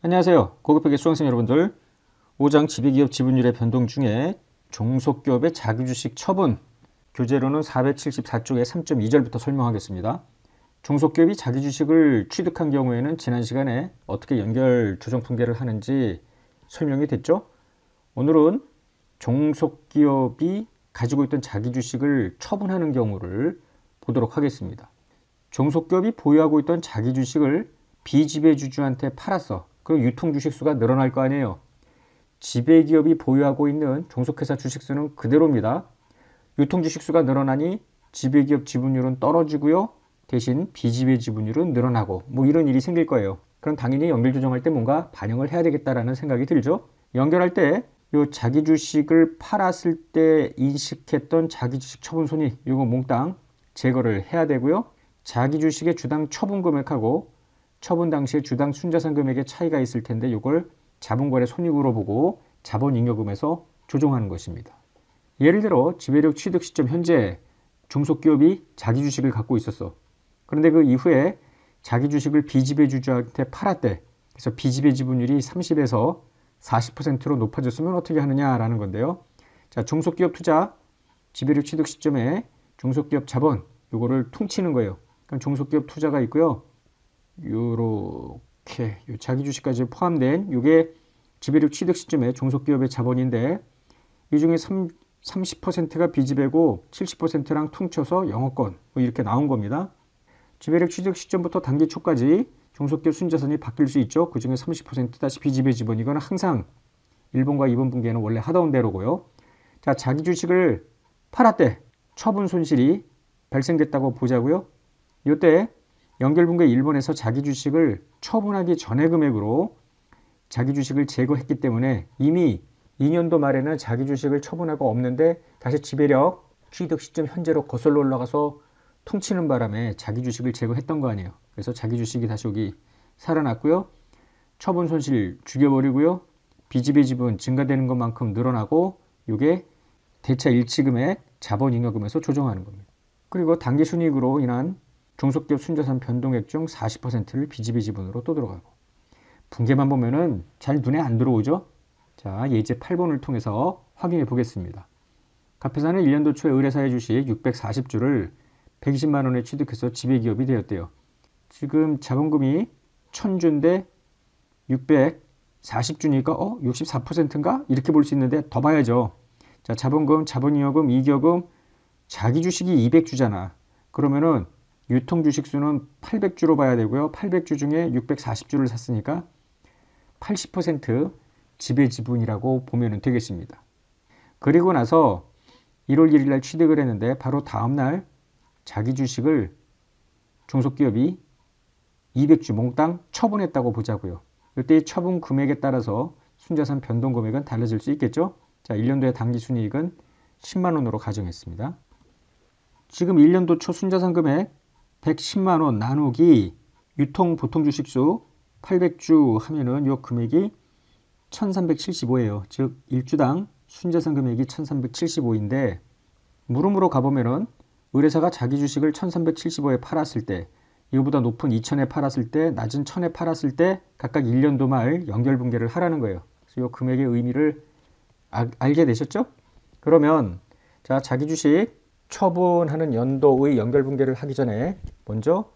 안녕하세요. 고급회계 수강생 여러분들. 5장 지배기업 지분율의 변동 중에 종속기업의 자기주식 처분 교재로는 474쪽의 3.2절부터 설명하겠습니다. 종속기업이 자기주식을 취득한 경우에는 지난 시간에 어떻게 연결 조정 통계를 하는지 설명이 됐죠? 오늘은 종속기업이 가지고 있던 자기주식을 처분하는 경우를 보도록 하겠습니다. 종속기업이 보유하고 있던 자기주식을 비지배주주한테 팔았어. 그럼 유통주식수가 늘어날 거 아니에요. 지배기업이 보유하고 있는 종속회사 주식수는 그대로입니다. 유통주식수가 늘어나니 지배기업 지분율은 떨어지고요. 대신 비지배 지분율은 늘어나고 뭐 이런 일이 생길 거예요. 그럼 당연히 연결 조정할 때 뭔가 반영을 해야 되겠다라는 생각이 들죠. 연결할 때 요 자기 주식을 팔았을 때 인식했던 자기 주식 처분 손익 요거 몽땅 제거를 해야 되고요. 자기 주식의 주당 처분 금액하고 처분 당시에 주당 순자산 금액의 차이가 있을 텐데 이걸 자본거래 손익으로 보고 자본잉여금에서 조정하는 것입니다. 예를 들어 지배력 취득 시점 현재 종속기업이 자기 주식을 갖고 있었어. 그런데 그 이후에 자기 주식을 비지배주주한테 팔았대. 그래서 비지배 지분율이 30에서 40%로 높아졌으면 어떻게 하느냐라는 건데요. 자, 종속기업 투자 지배력 취득 시점에 종속기업 자본 요거를 퉁치는 거예요. 그럼 종속기업 투자가 있고요. 요렇게 자기 주식까지 포함된 요게 지배력 취득 시점에 종속기업의 자본인데 이 중에 30%가 비지배고 70%랑 퉁쳐서 영업권 뭐 이렇게 나온 겁니다. 지배력 취득 시점부터 단기 초까지 종속기업 순자산이 바뀔 수 있죠. 그 중에 30% 다시 비지배 지분 이거는 항상 1번과 2번 분기에는 원래 하던 대로고요. 자, 자기 주식을 팔았대. 처분 손실이 발생됐다고 보자고요. 이때 연결분기 1번에서 자기 주식을 처분하기 전의 금액으로 자기 주식을 제거했기 때문에 이미 2년도 말에는 자기 주식을 처분하고 없는데 다시 지배력 취득 시점 현재로 거슬러 올라가서 퉁치는 바람에 자기 주식을 제거했던 거 아니에요. 그래서 자기 주식이 다시 여기 살아났고요. 처분 손실 죽여버리고요. 비지배 지분 증가되는 것만큼 늘어나고 이게 대차 일치금액 자본잉여금에서 조정하는 겁니다. 그리고 당기순이익으로 인한 종속기업 순자산 변동액 중 40%를 비지배 지분으로 또 들어가고 분계만 보면은 잘 눈에 안 들어오죠. 자, 예제 8번을 통해서 확인해 보겠습니다. 갑회사는 1년도 초에 의뢰사의 주식 640주를 120만원에 취득해서 지배기업이 되었대요. 지금 자본금이 1000주인데 640주니까 64%인가? 이렇게 볼 수 있는데 더 봐야죠. 자, 자본금, 자본잉여금, 이익여금, 자기 주식이 200주잖아. 그러면은 유통주식수는 800주로 봐야 되고요. 800주 중에 640주를 샀으니까 80% 지배지분이라고 보면 되겠습니다. 그리고 나서 1월 1일 날 취득을 했는데 바로 다음날 자기 주식을 종속기업이 200주 몽땅 처분했다고 보자고요. 이때 처분 금액에 따라서 순자산 변동 금액은 달라질 수 있겠죠. 자, 1년도의 당기순이익은 10만원으로 가정했습니다. 지금 1년도 초 순자산 금액 110만원 나누기 유통 보통 주식수 800주 하면은 요 금액이 1375예요. 즉 1주당 순자산 금액이 1375인데 물음으로 가보면은 의뢰사가 자기 주식을 1375에 팔았을 때 이거보다 높은 2000에 팔았을 때 낮은 1000에 팔았을 때 각각 1년도 말 연결분계를 하라는 거예요. 그래서 이 금액의 의미를 알게 되셨죠? 그러면 자, 자기 주식 처분하는 연도의 연결분계를 하기 전에 먼저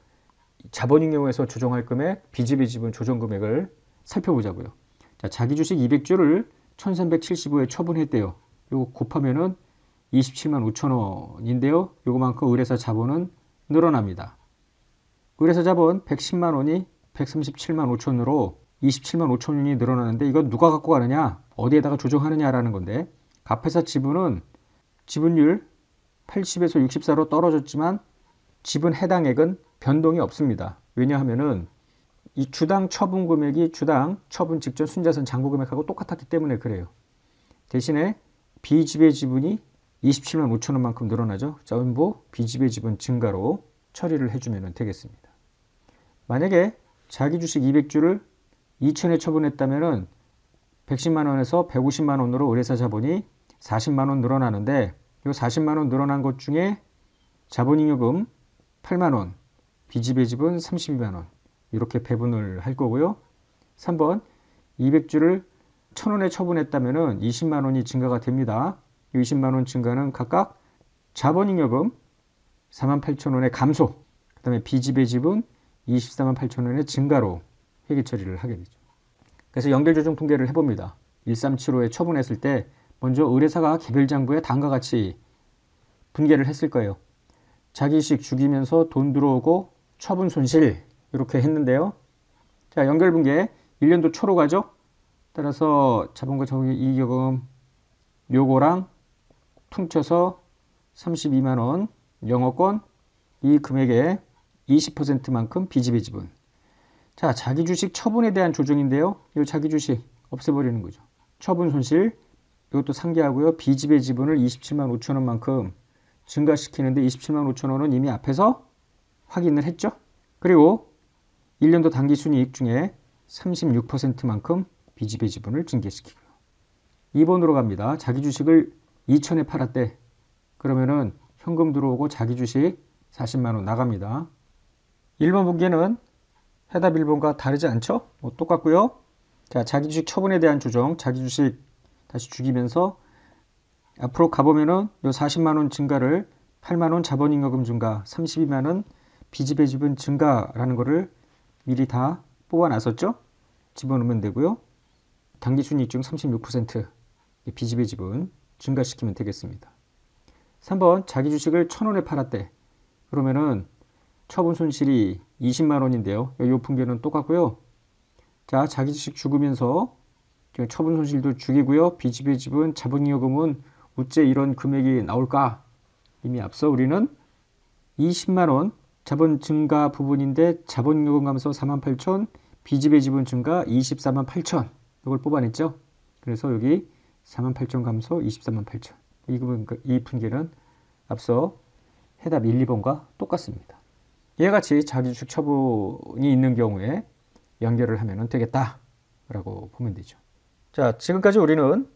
자본잉여금에서 조정할 금액, 비지배 지분 조정 금액을 살펴보자고요. 자, 자기 주식 200주를 1375에 처분했대요. 이거 곱하면은 27만 5천 원인데요. 요거만큼 의뢰사 자본은 늘어납니다. 의뢰사 자본 110만 원이 137만 5천으로 27만 5천 원이 늘어나는데 이건 누가 갖고 가느냐? 어디에다가 조정하느냐라는 건데 갑회사 지분은 지분율 80에서 64로 떨어졌지만 지분 해당액은 변동이 없습니다. 왜냐하면은 이 주당 처분 금액이 주당 처분 직전 순자산 잔고 금액하고 똑같았기 때문에 그래요. 대신에 비지배 지분이 27만 5천 원만큼 늘어나죠. 전부 비지배 지분 증가로 처리를 해주면 되겠습니다. 만약에 자기 주식 200주를 2천에 처분했다면 110만 원에서 150만 원으로 의뢰사 자본이 40만 원 늘어나는데 이 40만 원 늘어난 것 중에 자본잉여금 8만 원, 비지배 지분 32만 원 이렇게 배분을 할 거고요. 3번 200주를 1,000원에 처분했다면 20만 원이 증가가 됩니다. 이 20만 원 증가는 각각 자본잉여금 48,000원의 감소, 그 다음에 빚집의 지분 24만 8천원의 증가로 회계 처리를 하게 되죠. 그래서 연결조정 통계를 해봅니다. 1375에 처분했을 때 먼저 의뢰사가 개별장부에 다음과 같이 분계를 했을 거예요. 자기식 죽이면서 돈 들어오고 처분 손실 이렇게 했는데요. 자, 연결분계 1년도 초로 가죠. 따라서 자본과 이익여금 요거랑 퉁쳐서 32만 원 영업권 이 금액의 20%만큼 빚집의 지분. 자, 자기주식 처분에 대한 조정인데요. 이 자기주식 없애버리는 거죠. 처분 손실 이것도 상기하고요. 빚집의 지분을 27만 5천 원만큼 증가시키는데 27만 5천 원은 이미 앞에서 확인을 했죠. 그리고 1년도 당기순이익 중에 36%만큼 빚집의 지분을 증개시키고요. 2번으로 갑니다. 자기주식을 2천에 팔았대. 그러면은 현금 들어오고 자기주식 40만 원 나갑니다. 1번 분계는 해답 1번과 다르지 않죠? 똑같고요. 자, 자기주식 처분에 대한 조정, 자기주식 다시 죽이면서 앞으로 가보면은 요 40만 원 증가를 8만 원 자본잉여금 증가, 32만 원 빚집의 지분 증가라는 거를 미리 다 뽑아놨었죠? 집어넣으면 되고요. 당기순이익 중 36% 빚집의 지분 증가시키면 되겠습니다. 3번 자기주식을 1,000원에 팔았대. 그러면은 처분 손실이 20만 원인데요. 이 분계는 똑같고요. 자, 자기주식 죽으면서 처분 손실도 죽이고요. 빚집의 지분, 자본잉여금은 어째 이런 금액이 나올까? 이미 앞서 우리는 20만 원 자본 증가 부분인데 자본잉여금 감소 48,000, 빚집의 지분 증가 24만 8천 이걸 뽑아냈죠. 그래서 여기 48,000 감소 24만 8천 이 분계는 앞서 해답 1, 2번과 똑같습니다. 이와 같이 자기주식 처분이 있는 경우에 연결을 하면 되겠다라고 보면 되죠. 자, 지금까지 우리는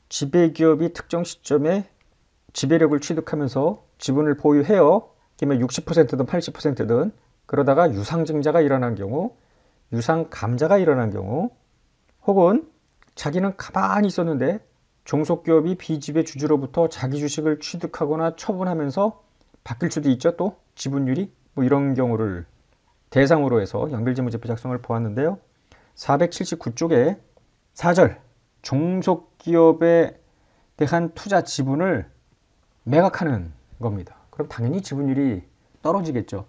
지배기업이 특정 시점에 지배력을 취득하면서 지분을 보유해요. 그러면 60%든 80%든 그러다가 유상증자가 일어난 경우, 유상감자가 일어난 경우, 혹은 자기는 가만히 있었는데 종속기업이 비지배 주주로부터 자기 주식을 취득하거나 처분하면서 바뀔 수도 있죠. 또 지분율이 이런 경우를 대상으로 해서 연결재무제표 작성을 보았는데요. 479쪽에 4절 종속기업에 대한 투자 지분을 매각하는 겁니다. 그럼 당연히 지분율이 떨어지겠죠.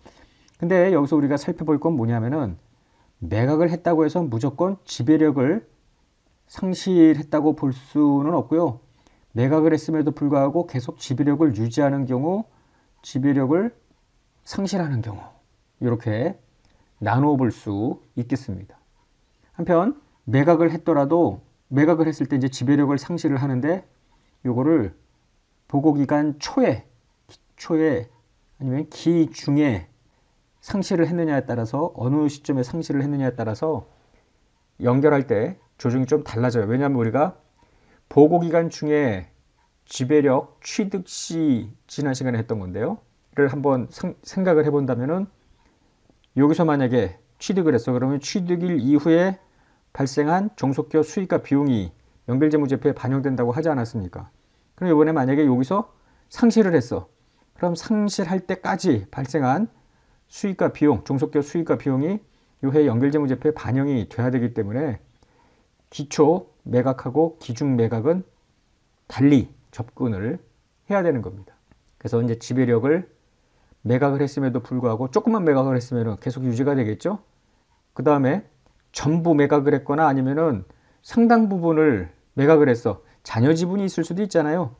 근데 여기서 우리가 살펴볼 건 뭐냐면은 매각을 했다고 해서 무조건 지배력을 상실했다고 볼 수는 없고요. 매각을 했음에도 불구하고 계속 지배력을 유지하는 경우, 지배력을 상실하는 경우 이렇게 나누어 볼 수 있겠습니다. 한편 매각을 했더라도 매각을 했을 때 이제 지배력을 상실을 하는데 요거를 보고기간 초에 아니면 기중에 상실을 했느냐에 따라서 어느 시점에 상실을 했느냐에 따라서 연결할 때 조정이 좀 달라져요. 왜냐하면 우리가 보고기간 중에 지배력 취득 시 지난 시간에 했던 건데요. 를 한번 생각을 해본다면은 여기서 만약에 취득을 했어. 그러면 취득일 이후에 발생한 종속기업 수익과 비용이 연결재무제표에 반영된다고 하지 않았습니까? 그럼 이번에 만약에 여기서 상실을 했어. 그럼 상실할 때까지 발생한 수익과 비용, 종속기업 수익과 비용이 요해 연결재무제표에 반영이 돼야 되기 때문에 기초 매각하고 기중 매각은 달리 접근을 해야 되는 겁니다. 그래서 이제 지배력을 매각을 했음에도 불구하고 조금만 매각을 했으면 계속 유지가 되겠죠. 그 다음에 전부 매각을 했거나 아니면은 상당 부분을 매각을 했어. 잔여 지분이 있을 수도 있잖아요.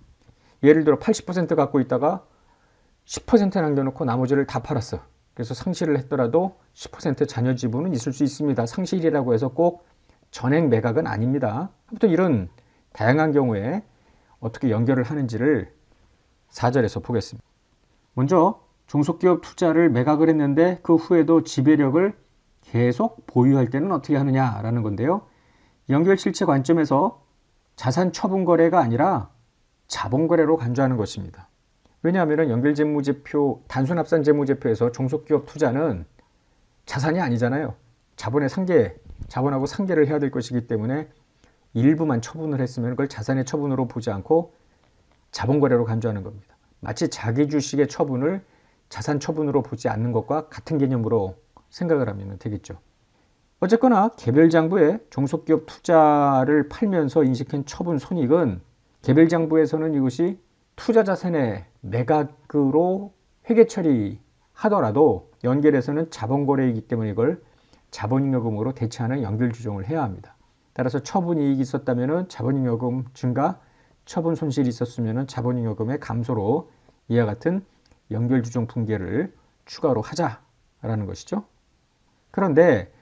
예를 들어 80% 갖고 있다가 10% 남겨놓고 나머지를 다 팔았어. 그래서 상실을 했더라도 10% 잔여 지분은 있을 수 있습니다. 상실이라고 해서 꼭 전액 매각은 아닙니다. 아무튼 이런 다양한 경우에 어떻게 연결을 하는지를 4절에서 보겠습니다. 먼저 종속기업 투자를 매각을 했는데 그 후에도 지배력을 계속 보유할 때는 어떻게 하느냐라는 건데요. 연결실체 관점에서 자산 처분 거래가 아니라 자본 거래로 간주하는 것입니다. 왜냐하면 연결재무제표, 단순합산재무제표에서 종속기업 투자는 자산이 아니잖아요. 자본의 상계 자본하고 상계를 해야 될 것이기 때문에 일부만 처분을 했으면 그걸 자산의 처분으로 보지 않고 자본거래로 간주하는 겁니다. 마치 자기 주식의 처분을 자산 처분으로 보지 않는 것과 같은 개념으로 생각을 하면 되겠죠. 어쨌거나 개별장부에 종속기업 투자를 팔면서 인식한 처분 손익은 개별장부에서는 이것이 투자자산의 매각으로 회계 처리하더라도 연결해서는 자본거래이기 때문에 이걸 자본잉여금으로 대체하는 연결주종을 해야 합니다. 따라서 처분이익이 있었다면 자본잉여금 증가, 처분 손실이 있었으면 자본잉여금의 감소로 이와 같은 연결주종 분계를 추가로 하자라는 것이죠. 그런데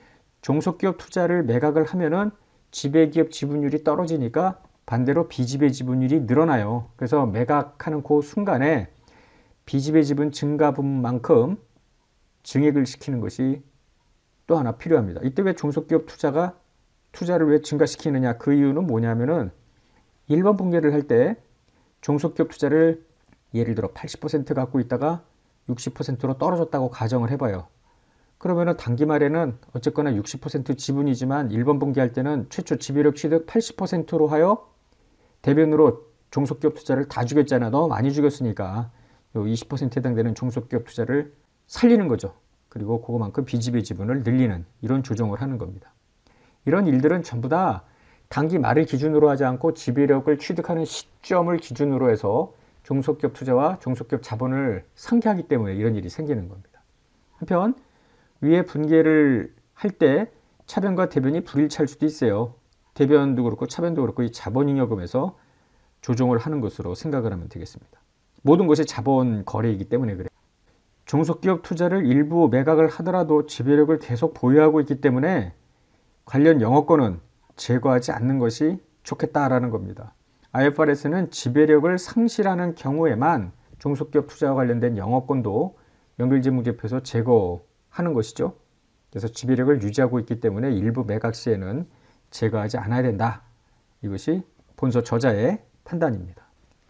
종속기업 투자를 매각을 하면은 지배기업 지분율이 떨어지니까 반대로 비지배 지분율이 늘어나요. 그래서 매각하는 그 순간에 비지배 지분 증가분만큼 증액을 시키는 것이 또 하나 필요합니다. 이때 왜 종속기업 투자를 왜 증가시키느냐? 그 이유는 뭐냐면은 일반 분계를 할 때 종속기업 투자를 예를 들어 80% 갖고 있다가 60%로 떨어졌다고 가정을 해봐요. 그러면은 단기 말에는 어쨌거나 60% 지분이지만 일반 분기할 때는 최초 지배력 취득 80%로 하여 대변으로 종속기업 투자를 다 죽였잖아. 너무 많이 죽였으니까 20%에 해당되는 종속기업 투자를 살리는 거죠. 그리고 그거만큼 비지배 지분을 늘리는 이런 조정을 하는 겁니다. 이런 일들은 전부 다 단기 말을 기준으로 하지 않고 지배력을 취득하는 시점을 기준으로 해서 종속기업 투자와 종속기업 자본을 상기하기 때문에 이런 일이 생기는 겁니다. 한편 위에 분계를 할 때 차변과 대변이 불일치할 수도 있어요. 대변도 그렇고 차변도 그렇고 이 자본잉여금에서 조정을 하는 것으로 생각을 하면 되겠습니다. 모든 것이 자본 거래이기 때문에 그래요. 종속기업 투자를 일부 매각을 하더라도 지배력을 계속 보유하고 있기 때문에 관련 영업권은 제거하지 않는 것이 좋겠다라는 겁니다. IFRS는 지배력을 상실하는 경우에만 종속기업 투자와 관련된 영업권도 연결재무제표에서 제거하는 것이죠. 그래서 지배력을 유지하고 있기 때문에 일부 매각 시에는 제거하지 않아야 된다. 이것이 본서 저자의 판단입니다.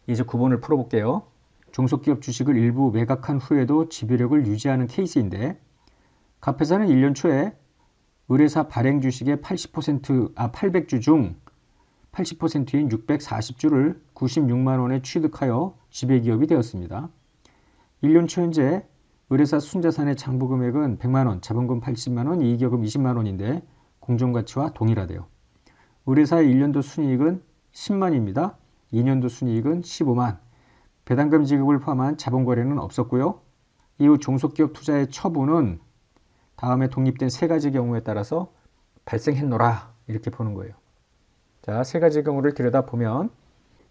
이제 9번을 풀어볼게요. 종속기업 주식을 일부 매각한 후에도 지배력을 유지하는 케이스인데 갑회사는 1년 초에 의뢰사 발행 주식의 800주 중 80%인 640주를 96만 원에 취득하여 지배기업이 되었습니다. 1년 초 현재 의뢰사 순자산의 장부 금액은 100만 원, 자본금 80만 원, 이익여금 20만 원인데 공정가치와 동일하대요. 의뢰사의 1년도 순이익은 10만입니다. 2년도 순이익은 15만. 배당금 지급을 포함한 자본거래는 없었고요. 이후 종속기업 투자의 처분은 다음에 독립된 세 가지 경우에 따라서 발생했노라 이렇게 보는 거예요. 자, 세 가지 경우를 들여다보면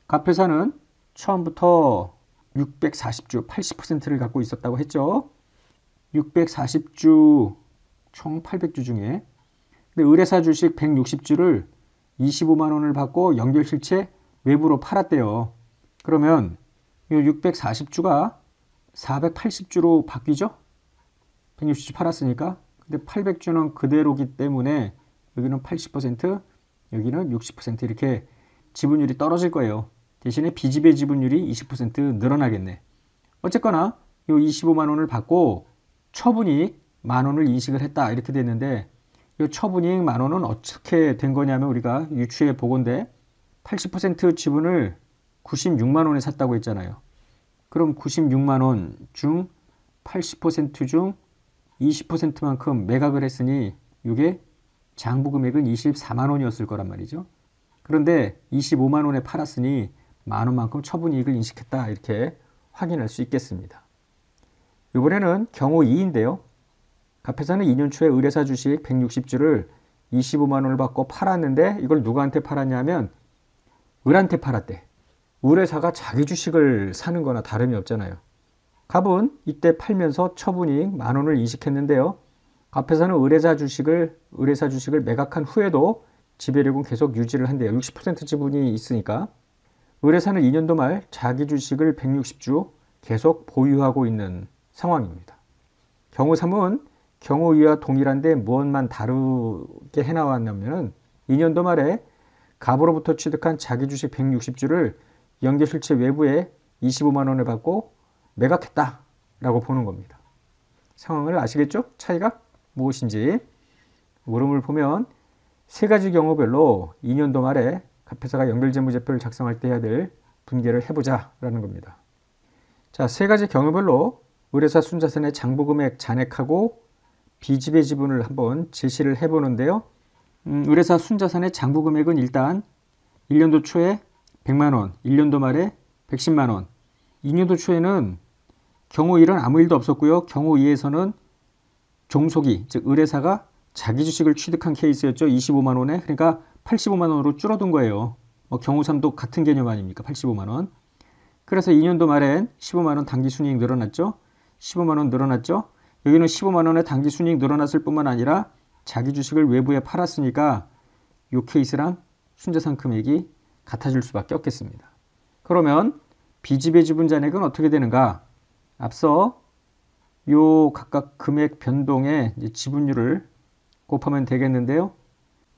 갑회사는 처음부터 640주 80%를 갖고 있었다고 했죠. 640주 총 800주 중에 근데 의뢰사 주식 160주를 25만 원을 받고 연결실체 외부로 팔았대요. 그러면 이 640주가 480주로 바뀌죠? 160주 팔았으니까. 근데 800주는 그대로기 때문에 여기는 80%, 여기는 60% 이렇게 지분율이 떨어질 거예요. 대신에 비지배 지분율이 20% 늘어나겠네. 어쨌거나 이 25만 원을 받고 처분이익 만 원을 인식을 했다 이렇게 됐는데 이 처분이익 만 원은 어떻게 된 거냐면 우리가 유추해 보건데 80% 지분을 96만 원에 샀다고 했잖아요. 그럼 96만 원 중 80% 중 20%만큼 매각을 했으니 이게 장부 금액은 24만 원이었을 거란 말이죠. 그런데 25만 원에 팔았으니 만 원만큼 처분이익을 인식했다 이렇게 확인할 수 있겠습니다. 이번에는 경우 2인데요. 갑회사는 2년 초에 의뢰사 주식 160주를 25만 원을 받고 팔았는데 이걸 누구한테 팔았냐면 을한테 팔았대. 의뢰사가 자기 주식을 사는 거나 다름이 없잖아요. 갑은 이때 팔면서 처분이익 만 원을 인식했는데요. 갑회사는 의뢰사 주식을 매각한 후에도 지배력은 계속 유지를 한대요. 60% 지분이 있으니까. 의뢰사는 2년도 말 자기 주식을 160주 계속 보유하고 있는 상황입니다. 경우 3은 경우 2와 동일한데 무엇만 다르게 해나왔냐면 2년도 말에 갑으로부터 취득한 자기 주식 160주를 연결실체 외부에 25만 원을 받고 매각했다라고 보는 겁니다. 상황을 아시겠죠? 차이가 무엇인지. 오름을 보면 세 가지 경우별로 2년도 말에 갑회사가 연결재무제표를 작성할 때 해야 될 분계를 해보자라는 겁니다. 자, 세 가지 경우별로 의뢰사 순자산의 장부금액 잔액하고 비지배 지분을 한번 제시를 해보는데요. 의뢰사 순자산의 장부금액은 일단 1년도 초에 100만원, 1년도 말에 110만원. 2년도 초에는 경우 1은 아무 일도 없었고요. 경우 2에서는 종속이, 즉 의뢰사가 자기 주식을 취득한 케이스였죠. 25만원에. 그러니까 85만원으로 줄어든 거예요. 경우 3도 같은 개념 아닙니까? 85만원. 그래서 2년도 말엔 15만원 당기순이익 늘어났죠. 15만원 늘어났죠. 여기는 15만원의 당기순이익 늘어났을 뿐만 아니라 자기 주식을 외부에 팔았으니까 이 케이스랑 순자산 금액이 같아질 수밖에 없겠습니다. 그러면 비지배 지분 잔액은 어떻게 되는가? 앞서 요 각각 금액 변동의 지분율을 곱하면 되겠는데요.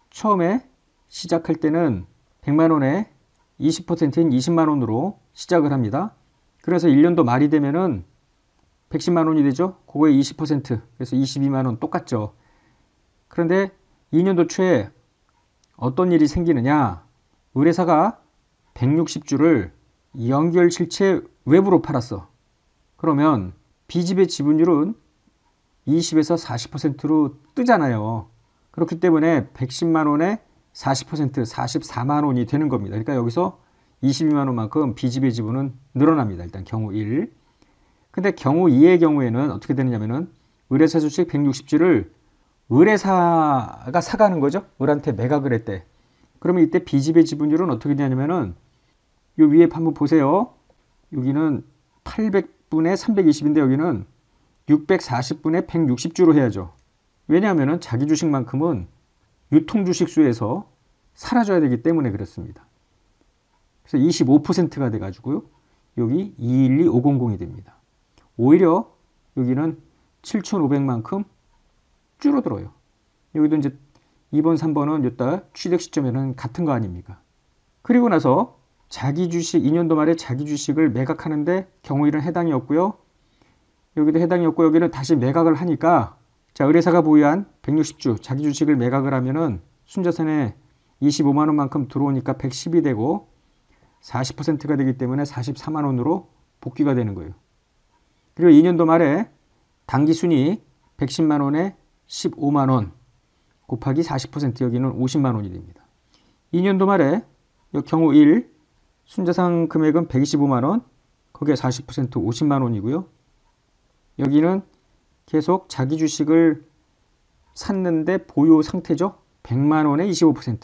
처음에 시작할 때는 100만원에 20%인 20만원으로 시작을 합니다. 그래서 1년도 말이 되면은 110만원이 되죠. 그거에 20%, 그래서 22만원 똑같죠. 그런데 2년도 초에 어떤 일이 생기느냐? 의뢰사가 160주를 연결실체 외부로 팔았어. 그러면 비지배 지분율은 20에서 40%로 뜨잖아요. 그렇기 때문에 110만원에 40%, 44만원이 되는 겁니다. 그러니까 여기서 22만원만큼 비지배 지분은 늘어납니다. 일단 경우 1. 근데 경우 2의 경우에는 어떻게 되느냐면은 의뢰사 주식 160주를 의뢰사가 사가는 거죠. 을한테 매각을 했대. 그러면 이때 비지배 지분율은 어떻게 되냐면은 요 위에 한번 보세요. 여기는 800분의 320인데 여기는 640분의 160주로 해야죠. 왜냐하면은 자기 주식만큼은 유통주식 수에서 사라져야 되기 때문에 그렇습니다. 그래서 25%가 돼가지고요. 여기 212500이 됩니다. 오히려 여기는 7,500만큼 줄어들어요. 여기도 이제 2번, 3번은 이따 취득 시점에는 같은 거 아닙니까? 그리고 나서 자기 주식, 2년도 말에 자기 주식을 매각하는데 경우 1은 해당이 없고요. 여기도 해당이 없고 여기는 다시 매각을 하니까 자, 의뢰사가 보유한 160주 자기 주식을 매각을 하면은 순자산에 25만원만큼 들어오니까 110이 되고 40%가 되기 때문에 44만원으로 복귀가 되는 거예요. 그리고 2년도 말에 당기순이익 110만원에 15만원 곱하기 40% 여기는 50만원이 됩니다. 2년도 말에 경우 1 순자산 금액은 125만원 거기에 40% 50만원이고요. 여기는 계속 자기 주식을 샀는데 보유 상태죠. 100만원에 25%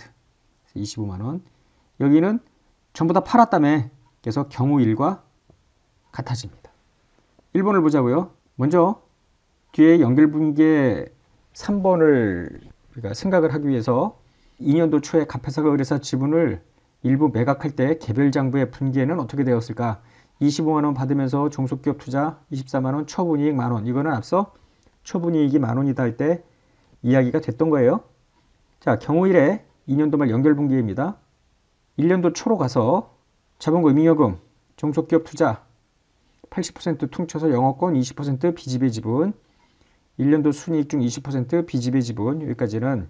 25만원. 여기는 전부 다 팔았다며 그래서 경우 1과 같아집니다. 1번을 보자고요. 먼저 뒤에 연결분계 3번을 우리가 생각을 하기 위해서 2년도 초에 갑회사가 의뢰사 지분을 일부 매각할 때 개별장부의 분계는 어떻게 되었을까? 25만원 받으면서 종속기업 투자 24만원, 처분이익 만원. 이거는 앞서 처분이익이 만원이다 할 때 이야기가 됐던 거예요. 자, 경우 1에 2년도 말 연결분계입니다. 1년도 초로 가서 자본금, 잉여금, 종속기업 투자 80% 퉁쳐서 영업권 20% 비지배 지분 1년도 순이익 중 20% 비지배 지분 여기까지는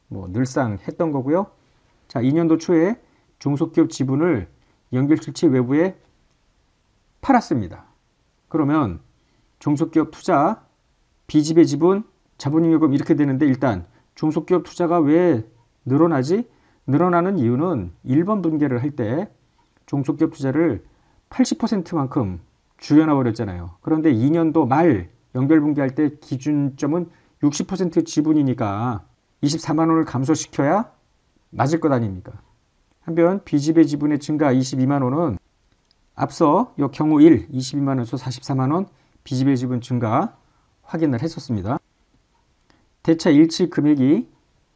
뭐 늘상 했던 거고요. 자, 2년도 초에 종속기업 지분을 연결실체 외부에 팔았습니다. 그러면 종속기업 투자, 비지배 지분, 자본잉여금 이렇게 되는데 일단 종속기업 투자가 왜 늘어나지? 늘어나는 이유는 1번 분계를 할 때 종속기업 투자를 80%만큼 줄여놔 버렸잖아요. 그런데 2년도 말 연결분계할 때 기준점은 60% 지분이니까 24만원을 감소시켜야 맞을 것 아닙니까? 한편 비지배 지분의 증가 22만원은 앞서 이 경우 1 22만원에서 44만원 비지배 지분 증가 확인을 했었습니다. 대차 일치 금액이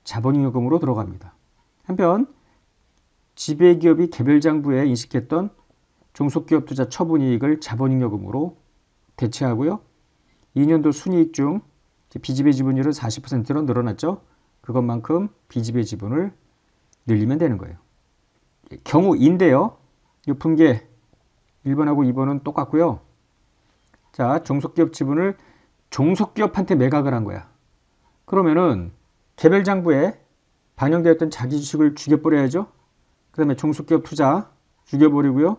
자본잉여금으로 들어갑니다. 한편 지배기업이 개별장부에 인식했던 종속기업 투자 처분이익을 자본잉여금으로 대체하고요. 2년도 순이익 중 비지배 지분율은 40%로 늘어났죠. 그것만큼 비지배 지분을 늘리면 되는 거예요. 경우인데요. 이 분계 1번하고 2번은 똑같고요. 자, 종속기업 지분을 종속기업한테 매각을 한 거야. 그러면은 개별장부에 반영되었던 자기 주식을 죽여버려야죠. 그 다음에 종속기업 투자 죽여버리고요.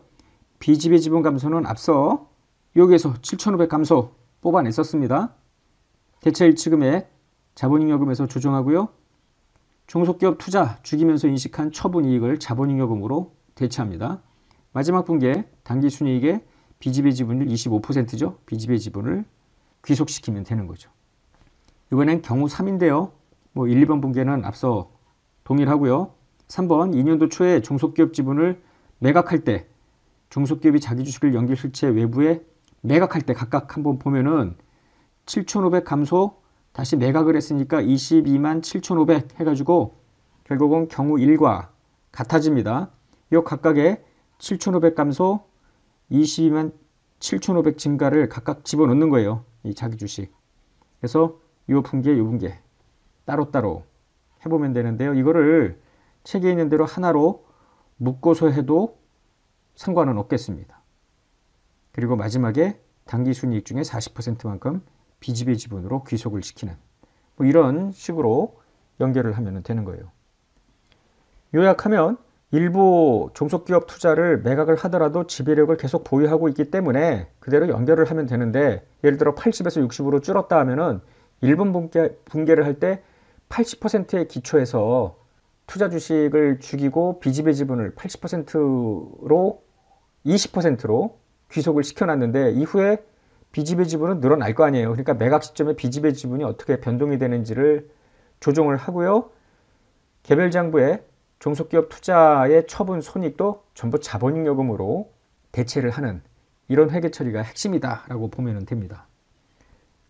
비지배 지분 감소는 앞서 여기에서 7,500 감소 뽑아냈었습니다. 대체 일치금액 자본잉여금에서 조정하고요. 종속기업 투자 죽이면서 인식한 처분이익을 자본잉여금으로 대체합니다. 마지막 분기에 당기순이익의 비지배 지분율 25%죠. 비지배 지분을 귀속시키면 되는 거죠. 이번엔 경우 3인데요. 1, 2번 분기에는 앞서 동일하고요. 3번 2년도 초에 종속기업 지분을 매각할 때 종속기업이 자기 주식을 연결실체 외부에 매각할 때 각각 한번 보면은 7,500 감소 다시 매각을 했으니까 22만 7,500 해가지고 결국은 경우 1과 같아집니다. 이 각각의 7,500 감소 22만 7,500 증가를 각각 집어넣는 거예요. 이 자기 주식. 그래서 이 분기에 이 분기에 따로따로 해보면 되는데요. 이거를 책에 있는 대로 하나로 묶어서 해도 상관은 없겠습니다. 그리고 마지막에 당기순이익 중에 40%만큼 비지배 지분으로 귀속을 시키는 이런 식으로 연결을 하면 되는 거예요. 요약하면 일부 종속기업 투자를 매각을 하더라도 지배력을 계속 보유하고 있기 때문에 그대로 연결을 하면 되는데 예를 들어 80에서 60으로 줄었다 하면은 1분 분개를 할 때 80%의 기초에서 투자 주식을 죽이고 비지배 지분을 80%로 20%로 귀속을 시켜놨는데 이후에 비지배 지분은 늘어날 거 아니에요. 그러니까 매각 시점에 비지배 지분이 어떻게 변동이 되는지를 조정을 하고요. 개별 장부에 종속기업 투자의 처분 손익도 전부 자본잉여금으로 대체를 하는 이런 회계 처리가 핵심이다 라고 보면 됩니다.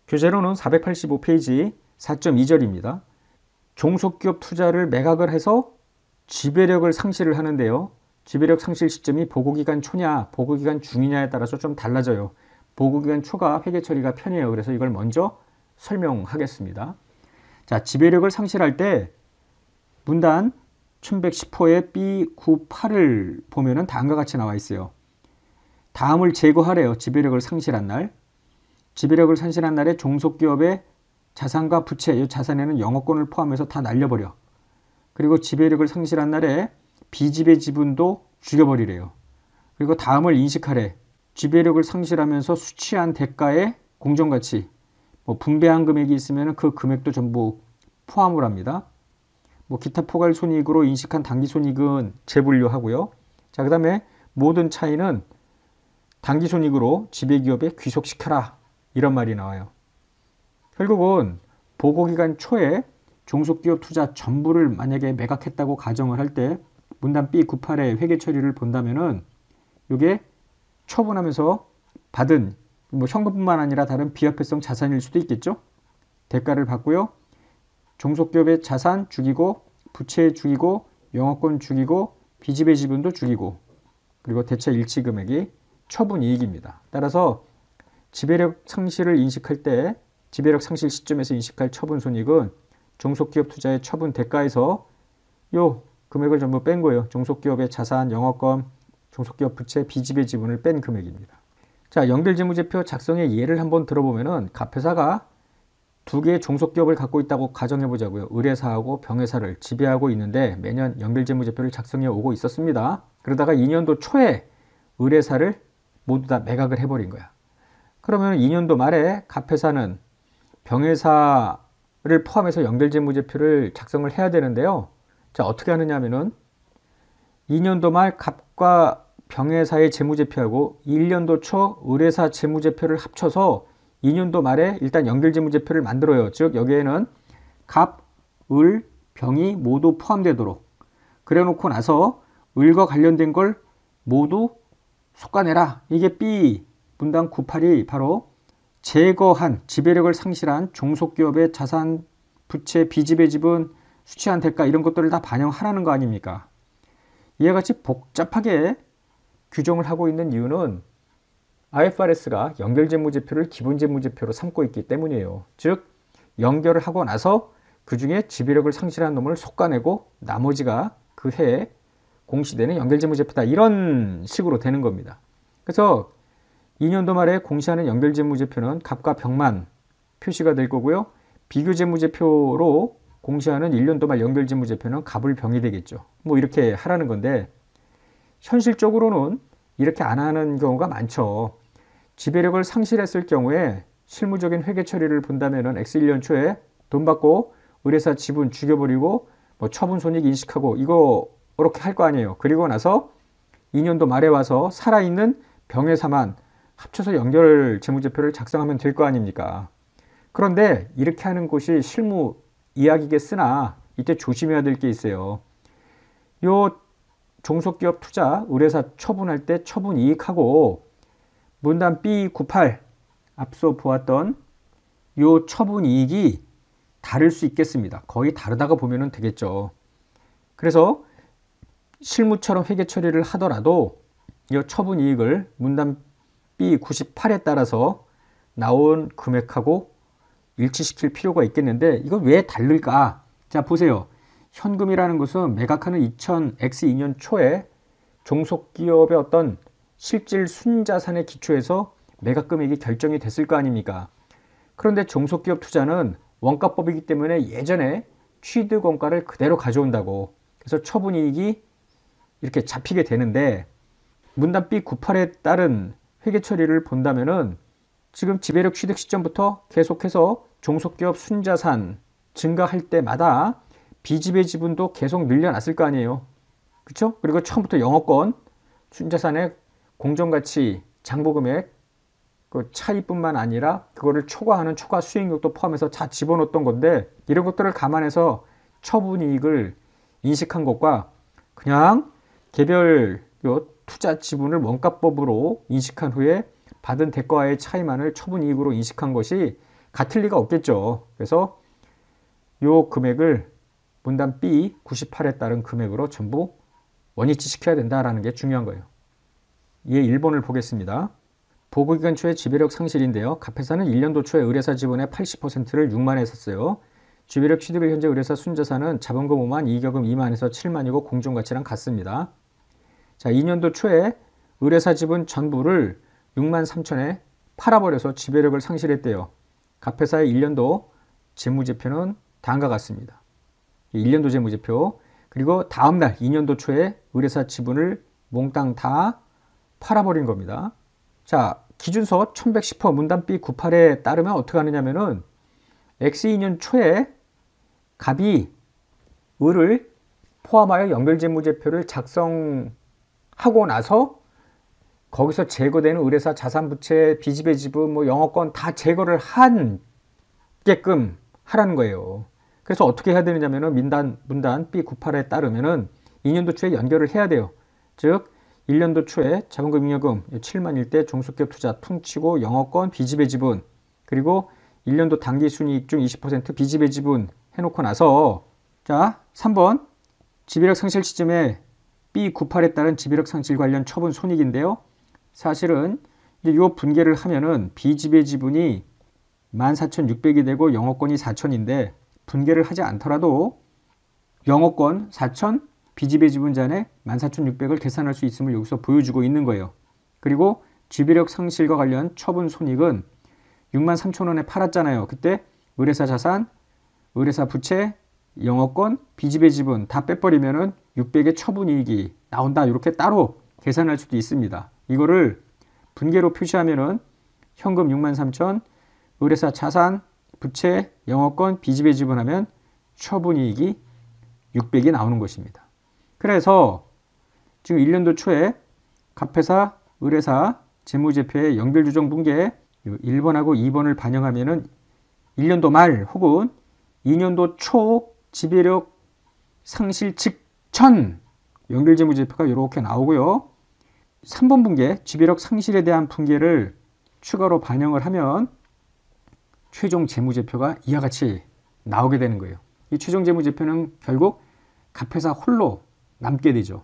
교재로는 485페이지 4.2절입니다. 종속기업 투자를 매각을 해서 지배력을 상실을 하는데요. 지배력 상실 시점이 보고기간 초냐 보고기간 중이냐에 따라서 좀 달라져요. 보고기간 초가 회계 처리가 편해요. 그래서 이걸 먼저 설명하겠습니다. 자, 지배력을 상실할 때 문단 1110호의 B98을 보면은 다음과 같이 나와 있어요. 다음을 제거하래요. 지배력을 상실한 날. 지배력을 상실한 날에 종속기업의 자산과 부채, 이 자산에는 영업권을 포함해서 다 날려버려. 그리고 지배력을 상실한 날에 비지배 지분도 죽여버리래요. 그리고 다음을 인식하래. 지배력을 상실하면서 수취한 대가의 공정가치, 분배한 금액이 있으면 그 금액도 전부 포함을 합니다. 기타 포괄 손익으로 인식한 당기 손익은 재분류하고요. 자, 그 다음에 모든 차이는 당기 손익으로 지배기업에 귀속시켜라. 이런 말이 나와요. 결국은 보고기간 초에 종속기업 투자 전부를 만약에 매각했다고 가정을 할 때 문단 B98의 회계 처리를 본다면은 이게 처분하면서 받은 현금뿐만 아니라 다른 비화폐성 자산일 수도 있겠죠. 대가를 받고요. 종속기업의 자산 죽이고 부채 죽이고 영업권 죽이고 비지배 지분도 죽이고 그리고 대체 일치 금액이 처분이익입니다. 따라서 지배력 상실을 인식할 때 지배력 상실 시점에서 인식할 처분 손익은 종속기업 투자의 처분 대가에서 요 금액을 전부 뺀 거예요. 종속기업의 자산, 영업권, 종속기업 부채, 비지배 지분을 뺀 금액입니다. 자, 연결재무제표 작성의 예를 한번 들어보면은 갑회사가 두 개의 종속기업을 갖고 있다고 가정해 보자고요. 의뢰사하고 병해사를 지배하고 있는데 매년 연결재무제표를 작성해 오고 있었습니다. 그러다가 2년도 초에 의뢰사를 모두 다 매각을 해버린 거야. 그러면 2년도 말에 갑회사는 병해사를 포함해서 연결재무제표를 작성을 해야 되는데요. 자, 어떻게 하느냐 하면은 2년도 말 갑과 병해사의 재무제표하고 1년도 초 의뢰사 재무제표를 합쳐서 2년도 말에 일단 연결재무제표를 만들어요. 즉 여기에는 갑, 을, 병이 모두 포함되도록 그래 놓고 나서 을과 관련된 걸 모두 솎아내라. 이게 B 문단 98이 바로 제거한 지배력을 상실한 종속기업의 자산, 부채, 비지배 지분, 수취한 대가 이런 것들을 다 반영하라는 거 아닙니까? 이와 같이 복잡하게 규정을 하고 있는 이유는 IFRS가 연결재무제표를 기본재무제표로 삼고 있기 때문이에요. 즉 연결을 하고 나서 그 중에 지배력을 상실한 놈을 솎아내고 나머지가 그 해에 공시되는 연결재무제표다. 이런 식으로 되는 겁니다. 그래서 2년도 말에 공시하는 연결재무제표는 갑과 병만 표시가 될 거고요. 비교재무제표로 공시하는 1년도 말 연결재무제표는 가불병이 되겠죠. 뭐 이렇게 하라는 건데 현실적으로는 이렇게 안 하는 경우가 많죠. 지배력을 상실했을 경우에 실무적인 회계 처리를 본다면은 X1년 초에 돈 받고 의뢰사 지분 죽여버리고 뭐 처분 손익 인식하고 이거 이렇게 할 거 아니에요. 그리고 나서 2년도 말에 와서 살아있는 병회사만 합쳐서 연결 재무제표를 작성하면 될 거 아닙니까? 그런데 이렇게 하는 곳이 실무 이야기겠으나 이때 조심해야 될 게 있어요. 요 종속기업 투자 의뢰사 처분할 때 처분 이익하고 문단 B98 앞서 보았던 요 처분 이익이 다를 수 있겠습니다. 거의 다르다가 보면 되겠죠. 그래서 실무처럼 회계 처리를 하더라도 이 처분 이익을 문단 B98에 따라서 나온 금액하고 일치시킬 필요가 있겠는데 이건 왜 다를까? 자 보세요. 현금이라는 것은 매각하는 2000X2년 초에 종속기업의 어떤 실질 순자산의 기초에서 매각 금액이 결정이 됐을 거 아닙니까? 그런데 종속기업 투자는 원가법이기 때문에 예전에 취득 원가를 그대로 가져온다고. 그래서 처분이익이 이렇게 잡히게 되는데 문단 B98에 따른 회계 처리를 본다면은 지금 지배력 취득 시점부터 계속해서 종속기업 순자산 증가할 때마다 비지배 지분도 계속 늘려놨을 거 아니에요. 그렇죠? 그리고 처음부터 영업권, 순자산의 공정가치, 장부금액 그 차이뿐만 아니라 그거를 초과하는 초과 수익률도 포함해서 다 집어넣었던 건데 이런 것들을 감안해서 처분이익을 인식한 것과 그냥 개별 투자 지분을 원가법으로 인식한 후에 받은 대가와의 차이만을 처분이익으로 인식한 것이 같을 리가 없겠죠. 그래서 요 금액을 문단 B98에 따른 금액으로 전부 원위치 시켜야 된다는 게 중요한 거예요. 이에 1번을 보겠습니다. 보고기간 초에 지배력 상실인데요. 갑회사는 1년도 초에 의뢰사 지분의 80%를 6만에 샀어요. 지배력 취득을 현재 의뢰사 순자산은 자본금 5만, 이익여금 2만에서 7만이고 공정가치랑 같습니다. 자, 2년도 초에 의뢰사 지분 전부를 6만 3천에 팔아버려서 지배력을 상실했대요. 갑회사의 1년도 재무제표는 다음과 같습니다. 1년도 재무제표 그리고 다음날 2년도 초에 의뢰사 지분을 몽땅 다 팔아버린 겁니다. 자, 기준서 1110호 문단 B98에 따르면 어떻게 하느냐면은 X2년 초에 갑이 을을 포함하여 연결재무제표를 작성하고 나서 거기서 제거되는 의뢰사 자산부채, 비지배 지분, 뭐 영업권 다 제거를 하게끔 하라는 거예요. 그래서 어떻게 해야 되느냐면은 문단 B98에 따르면은 2년도 초에 연결을 해야 돼요. 즉 1년도 초에 자본금 잉여금 7만일 때 종속기업 투자 퉁치고 영업권 비지배 지분 그리고 1년도 당기순이익 중 20% 비지배 지분 해놓고 나서 자 3번 지배력 상실 시점에 B98에 따른 지배력 상실 관련 처분 손익인데요. 사실은 이 분계를 하면은 비지배 지분이 14,600이 되고 영업권이 4,000인데 분계를 하지 않더라도 영업권 4,000 비지배 지분잔에 14,600을 계산할 수 있음을 여기서 보여주고 있는 거예요. 그리고 지배력 상실과 관련 처분 손익은 63,000원에 팔았잖아요. 그때 의뢰사 자산, 의뢰사 부채, 영업권, 비지배 지분 다 빼버리면은 600의 처분이익이 나온다. 이렇게 따로 계산할 수도 있습니다. 이거를 분계로 표시하면은 현금 63,000, 의뢰사 자산, 부채, 영업권, 비지배 지분하면 처분이익이 600이 나오는 것입니다. 그래서 지금 1년도 초에 갑회사, 의뢰사, 재무제표의 연결조정 분계 1번하고 2번을 반영하면은 1년도 말 혹은 2년도 초 지배력 상실 직전 연결재무제표가 이렇게 나오고요. 3번 분계, 지배력 상실에 대한 분계를 추가로 반영을 하면 최종 재무제표가 이와 같이 나오게 되는 거예요. 이 최종 재무제표는 결국 갑회사 홀로 남게 되죠.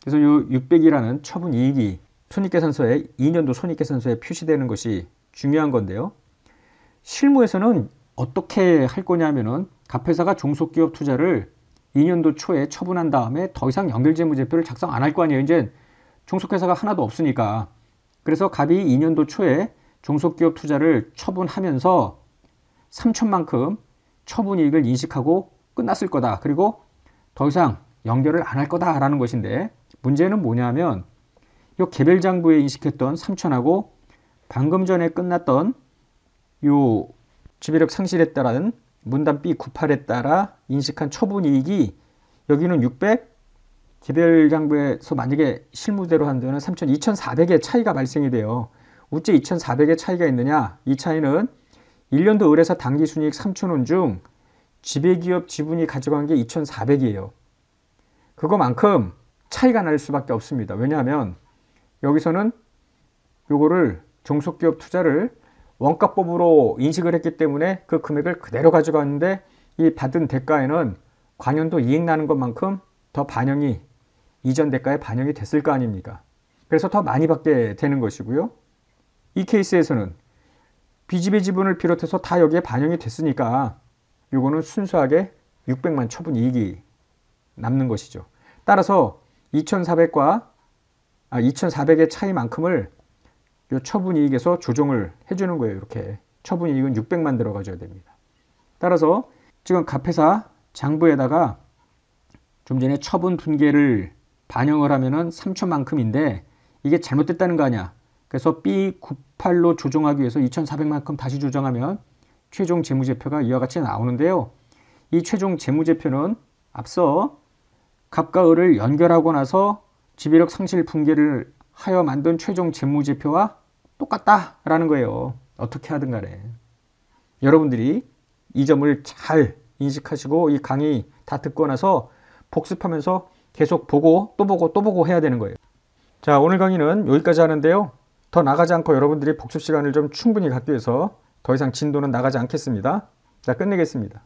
그래서 이 600이라는 처분 이익이 손익계산서에 2년도 손익계산서에 표시되는 것이 중요한 건데요. 실무에서는 어떻게 할 거냐면은 갑회사가 종속기업 투자를 2년도 초에 처분한 다음에 더 이상 연결재무제표를 작성 안 할 거 아니에요. 이제 종속회사가 하나도 없으니까. 그래서 갑이 2년도 초에 종속기업 투자를 처분하면서 3천만큼 처분이익을 인식하고 끝났을 거다. 그리고 더 이상 연결을 안 할 거다라는 것인데, 문제는 뭐냐면 이 개별장부에 인식했던 3천하고 방금 전에 끝났던 요 지배력 상실에 따른 문단 B98에 따라 인식한 처분이익이 여기는 600, 개별장부에서 만약에 실무대로 한다면 3천, 2,400의 차이가 발생이 돼요. 어째 2,400의 차이가 있느냐? 이 차이는 1년도 의뢰사 당기순이익 3,000원 중 지배기업 지분이 가져간 게 2,400이에요. 그거만큼 차이가 날 수밖에 없습니다. 왜냐하면 여기서는 요거를 종속기업 투자를 원가법으로 인식을 했기 때문에 그 금액을 그대로 가져갔는데, 이 받은 대가에는 관연도 이익 나는 것만큼 더 반영이, 이전 대가에 반영이 됐을 거 아닙니까? 그래서 더 많이 받게 되는 것이고요. 이 케이스에서는 비지배 지분을 비롯해서 다 여기에 반영이 됐으니까 요거는 순수하게 600만 처분 이익이 남는 것이죠. 따라서 2,400의 차이만큼을 요 처분이익에서 조정을 해주는 거예요. 이렇게 처분이익은 600만 들어가줘야 됩니다. 따라서 지금 갑회사 장부에다가 좀 전에 처분 분계를 반영을 하면은 3천만큼인데 이게 잘못됐다는 거 아니야. 그래서 B98로 조정하기 위해서 2,400만큼 다시 조정하면 최종 재무제표가 이와 같이 나오는데요. 이 최종 재무제표는 앞서 갑과 을을 연결하고 나서 지배력 상실 분계를 하여 만든 최종 재무제표와 똑같다라는 거예요. 어떻게 하든 간에. 여러분들이 이 점을 잘 인식하시고 이 강의 다 듣고 나서 복습하면서 계속 보고 또 보고 또 보고 해야 되는 거예요. 자, 오늘 강의는 여기까지 하는데요. 더 나가지 않고 여러분들이 복습 시간을 좀 충분히 갖기 위해서 더 이상 진도는 나가지 않겠습니다. 자, 끝내겠습니다.